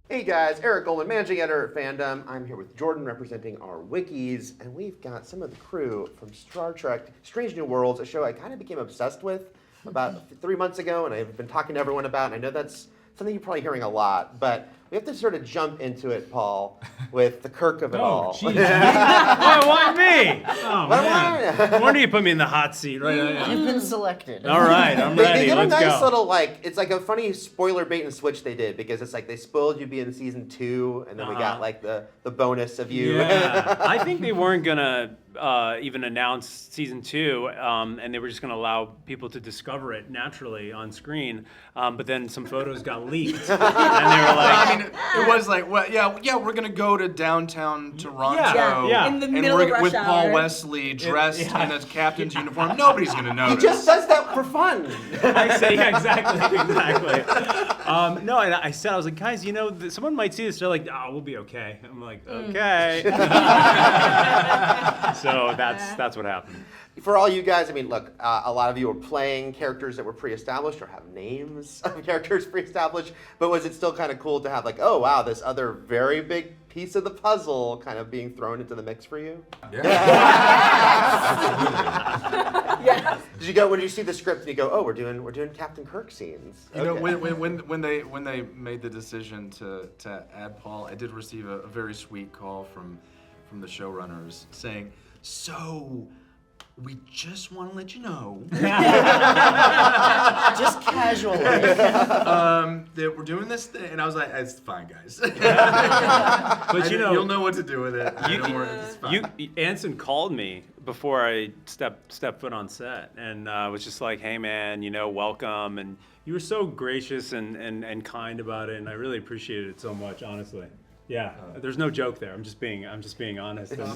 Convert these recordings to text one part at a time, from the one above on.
Hey guys, Eric Goldman, managing editor at Fandom. I'm here with Jordan representing our wikis, and we've got some of the crew from Star Trek Strange New Worlds, a show I kind of became obsessed with about 3 months ago, and I've been talking to everyone about, and I know that's something you're probably hearing a lot, but we have to sort of jump into it, Paul, with the Kirk of it all. Geez. Why me? Oh, man. Why? No wonder you put me in the hot seat. Right? You've been selected. All right, I'm ready. They did Let's a nice go. little, it's like a funny spoiler bait and switch they did, because it's like they spoiled you being in season 2, and then we got like the bonus of you. Yeah. I think they weren't gonna even announce season 2, and they were just gonna allow people to discover it naturally on screen. But then some photos got leaked, and they were like, I mean, it was like, well, yeah, we're gonna go to downtown Toronto, Yeah. In the and middle we're of rush with Paul hour. Wesley dressed in a captain's uniform. Nobody's gonna He notice. just does that for fun. I said, yeah, exactly. No, and I said, I was like, guys, someone might see this. They're like, oh, we'll be okay. I'm like, okay. So that's what happened. For all you guys, I mean, look, a lot of you are playing characters that were pre-established or have names of characters pre-established, but was it still kind of cool to have like, oh wow, this other very big piece of the puzzle kind of being thrown into the mix for you? Yes. When you see the script and you go, oh, we're doing Captain Kirk scenes. You know, Okay. when they made the decision to add Paul, I did receive a very sweet call from the showrunners saying, so we just want to let you know Just casually. that we're doing this thing, and I was like, it's fine, guys. But you'll know what to do with it. Don't worry, it's fine. Anson called me before I stepped foot on set, and was just like, "Hey, man, welcome." And you were so gracious and kind about it, and I really appreciated it so much, honestly. Yeah, there's no joke there. I'm just being honest. And you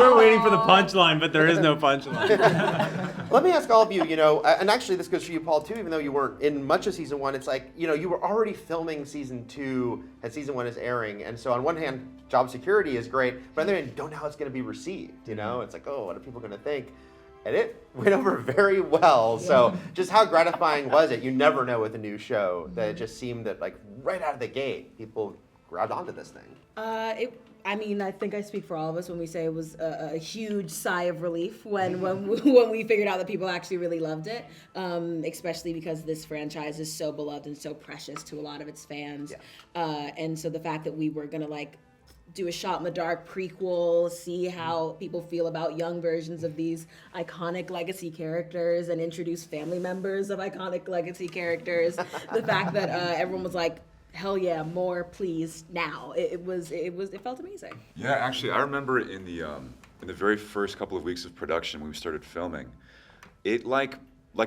were waiting for the punchline, but there is no punchline. Let me ask all of you, and actually this goes for you, Paul, too, even though you weren't in much of season 1, it's like, you were already filming season 2 as season 1 is airing, and so on one hand, job security is great, but on the other hand, you don't know how it's going to be received, It's like, oh, what are people going to think? And it went over very well. Yeah. So just how gratifying was it? You never know with a new show that it just seemed that like right out of the gate, people grabbed onto this thing. I think I speak for all of us when we say it was a huge sigh of relief when we figured out that people actually really loved it, especially because this franchise is so beloved and so precious to a lot of its fans. Yeah. And so the fact that we were gonna do a shot in the dark prequel, see how people feel about young versions of these iconic legacy characters and introduce family members of iconic legacy characters. The fact that everyone was like, hell yeah, more please now. It felt amazing. Yeah, actually I remember in the very first couple of weeks of production when we started filming, it like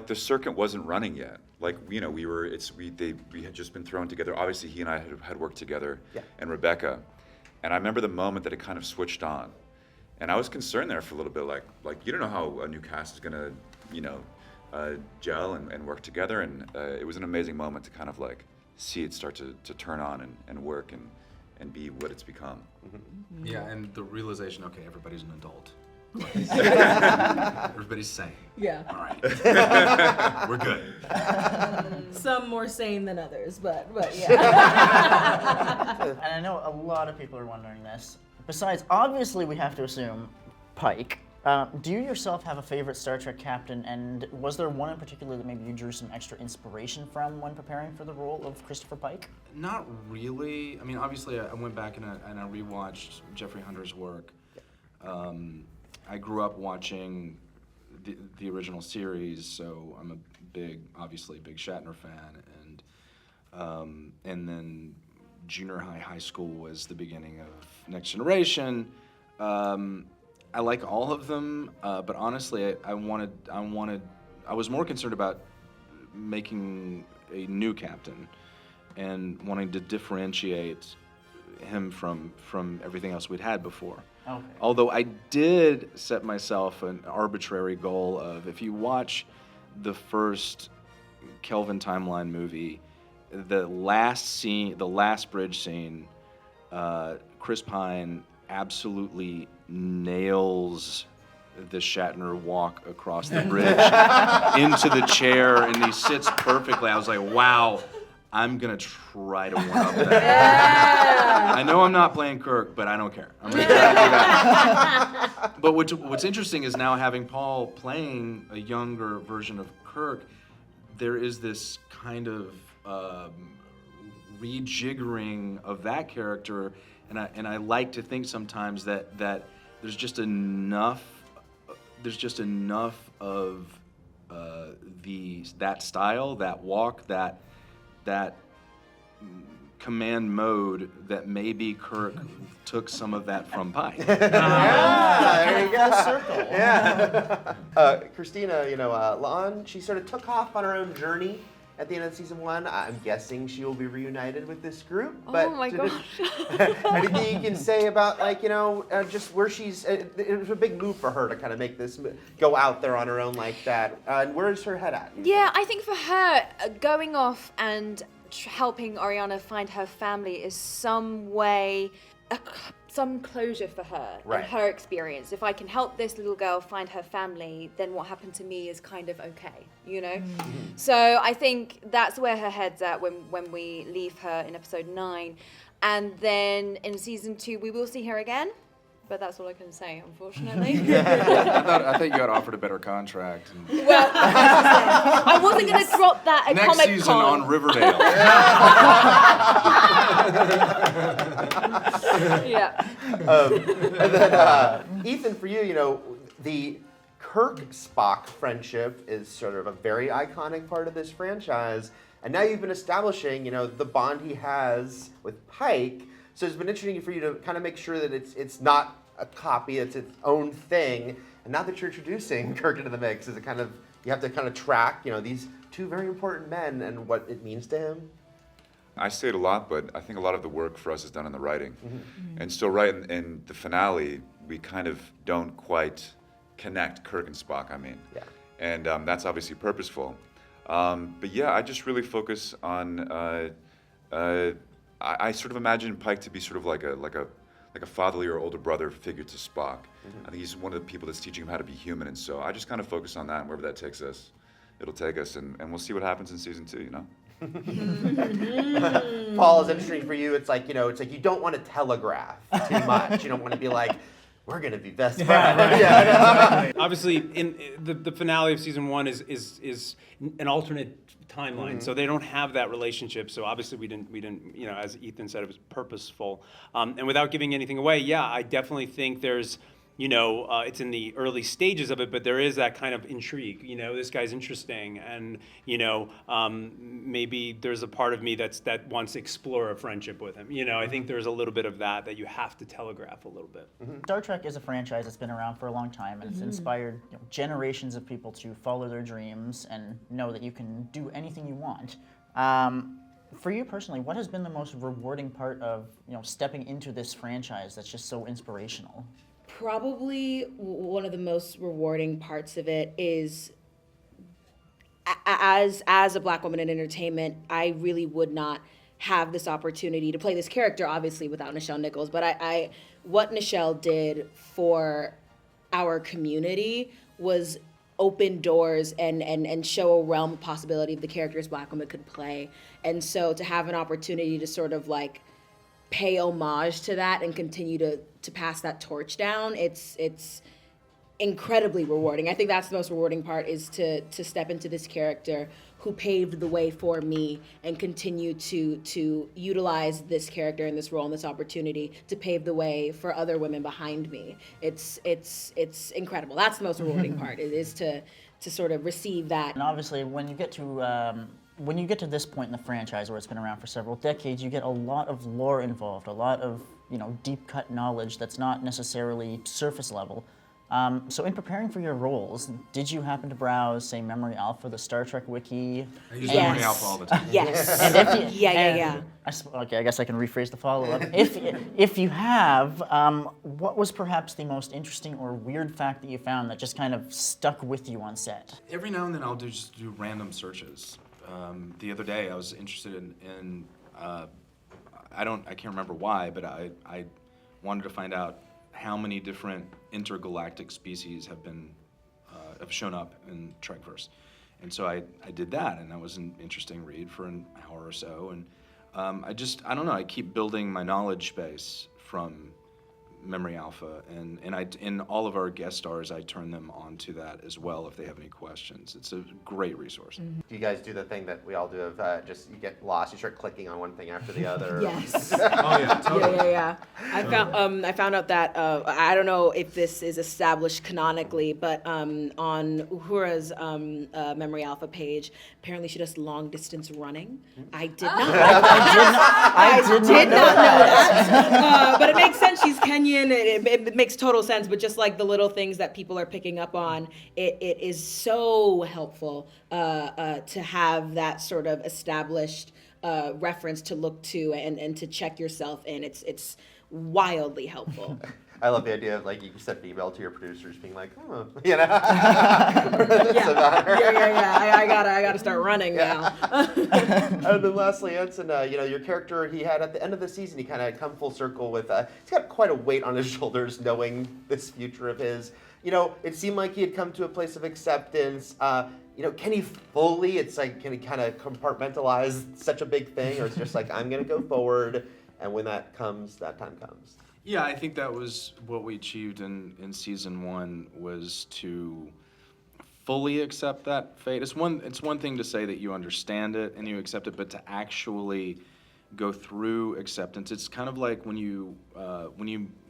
the circuit wasn't running yet. We had just been thrown together. Obviously he and I had worked together, yeah. And Rebecca. And I remember the moment that it kind of switched on. And I was concerned there for a little bit, like you don't know how a new cast is gonna, gel and work together. And it was an amazing moment to kind of see it start to turn on and work and be what it's become. Mm-hmm. Yeah, and the realization, okay, everybody's an adult. Everybody's sane. Yeah. All right. We're good. Some more sane than others, but yeah. And I know a lot of people are wondering this. Besides, obviously we have to assume Pike. Do you yourself have a favorite Star Trek captain, and was there one in particular that maybe you drew some extra inspiration from when preparing for the role of Christopher Pike? Not really. I mean, obviously I went back and I rewatched Jeffrey Hunter's work. I grew up watching the original series, so I'm a big Shatner fan, and then junior high school was the beginning of Next Generation. I like all of them, but honestly, I was more concerned about making a new captain and wanting to differentiate him from everything else we'd had before. Okay. Although I did set myself an arbitrary goal of, if you watch the first Kelvin timeline movie, the last bridge scene, Chris Pine absolutely nails the Shatner walk across the bridge into the chair, and he sits perfectly. I was like, wow, I'm gonna try to one up that. I know I'm not playing Kirk, but I don't care. I'm gonna try to do that. But what's interesting is now having Paul playing a younger version of Kirk, there is this kind of rejiggering of that character, and I like to think sometimes that there's just enough of that style, that walk, that command mode that maybe Kirk took some of that from Pike. There you go. Full circle. Yeah. Christina, La'an, she sort of took off on her own journey at the end of season 1. I'm guessing she will be reunited with this group. But Oh my gosh. anything you can say about, just where she's? It was a big move for her to kind of make this go out there on her own like that. And where's her head at? Yeah, I think for her, going off and helping Oriana find her family is some way, some closure for her Right. and her experience. If I can help this little girl find her family, then what happened to me is kind of okay, So I think that's where her head's at when we leave her in episode 9. And then in season 2, we will see her again. But that's all I can say, unfortunately. I thought you got offered a better contract. Well, I wasn't going to drop that at Next Comic-Con. season on Riverdale. Yeah. And then, Ethan, for you, the Kirk-Spock friendship is sort of a very iconic part of this franchise. And now you've been establishing, the bond he has with Pike. So it's been interesting for you to kind of make sure that it's not a copy, it's its own thing. And now that you're introducing Kirk into the mix, is it kind of, you have to kind of track, these two very important men and what it means to him? I say it a lot, but I think a lot of the work for us is done in the writing. And so right in the finale, we kind of don't quite connect Kirk and Spock, Yeah. And that's obviously purposeful. But yeah, I just really focus on, I sort of imagine Pike to be sort of like a fatherly or older brother figure to Spock. I think he's one of the people that's teaching him how to be human, and so I just kind of focus on that, and wherever that takes us, it'll take us, and we'll see what happens in season 2, Paul, is interesting for you. It's like, you don't want to telegraph too much. You don't want to be like, we're going to be best friends. Yeah. Obviously, in the finale of season 1 is an alternate timeline, so they don't have that relationship. So obviously, we didn't, as Ethan said, it was purposeful. And without giving anything away, yeah, I definitely think there's, it's in the early stages of it, but there is that kind of intrigue. This guy's interesting, and maybe there's a part of me that wants to explore a friendship with him. I think there's a little bit of that you have to telegraph a little bit. Star Trek is a franchise that's been around for a long time, and it's inspired generations of people to follow their dreams and know that you can do anything you want. For you personally, what has been the most rewarding part of stepping into this franchise that's just so inspirational? Probably one of the most rewarding parts of it is, as a Black woman in entertainment, I really would not have this opportunity to play this character, obviously, without Nichelle Nichols. But what Nichelle did for our community was open doors and show a realm of possibility of the characters Black women could play. And so to have an opportunity to sort of pay homage to that and continue to pass that torch down, it's incredibly rewarding. I think that's the most rewarding part, is to step into this character who paved the way for me and continue to utilize this character and this role and this opportunity to pave the way for other women behind me. It's incredible. That's the most rewarding part, is to sort of receive that. And obviously, when you get to this point in the franchise, where it's been around for several decades, you get a lot of lore involved, a lot of deep cut knowledge that's not necessarily surface level. So in preparing for your roles, did you happen to browse, say, Memory Alpha, the Star Trek Wiki? I use Memory Alpha all the time. Yes. And if you, Yeah. Okay, I guess I can rephrase the follow-up. If you have, what was perhaps the most interesting or weird fact that you found that just kind of stuck with you on set? Every now and then I'll just do random searches. The other day I was interested in I can't remember why, but I wanted to find out how many different intergalactic species have shown up in Trekverse. And so I did that, and that was an interesting read for an hour or so. And I don't know, I keep building my knowledge base from Memory Alpha, and in all of our guest stars, I turn them onto that as well if they have any questions. It's a great resource. Do you guys do the thing that we all do of just you get lost, you start clicking on one thing after the other? Yes. Oh yeah, totally. Yeah. I found out that I don't know if this is established canonically, but on Uhura's Memory Alpha page, apparently she does long distance running. I did not. I did not know that. But it makes sense. She's Kenyan. It makes total sense. But just like the little things that people are picking up on, it is so helpful to have that sort of established reference to look to and to check yourself in. It's wildly helpful. I love the idea of like you can send an email to your producers being like, oh, you know. I gotta start running now. And then lastly, Anson, your character he had at the end of the season, he kind of come full circle with. He's got quite a weight on his shoulders, knowing this future of his. It seemed like he had come to a place of acceptance. Can he fully? It's like, can he kind of compartmentalize such a big thing, or it's just like I'm gonna go forward, and when that comes, that time comes. Yeah, I think that was what we achieved in season 1, was to fully accept that fate. It's one thing to say that you understand it and you accept it, but to actually go through acceptance, it's kind of like when you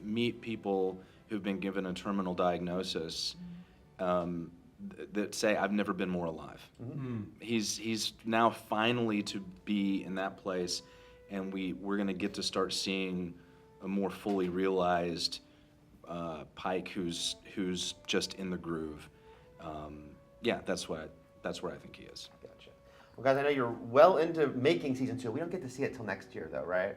meet people who've been given a terminal diagnosis that say, I've never been more alive. Mm-hmm. He's now finally to be in that place, and we're going to get to start seeing a more fully realized Pike who's just in the groove. That's where I think he is. Gotcha. Well, guys, I know you're well into making season 2. We don't get to see it till next year, though, right?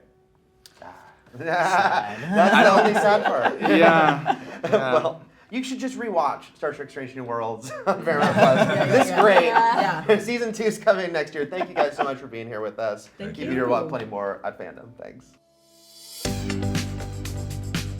That's the only sad part. Yeah. Well, you should just rewatch Star Trek: Strange New Worlds on Paramount Plus. This is great. Yeah. Season 2 is coming next year. Thank you guys so much for being here with us. Thank Keep you. your plenty more at Fandom. Thanks.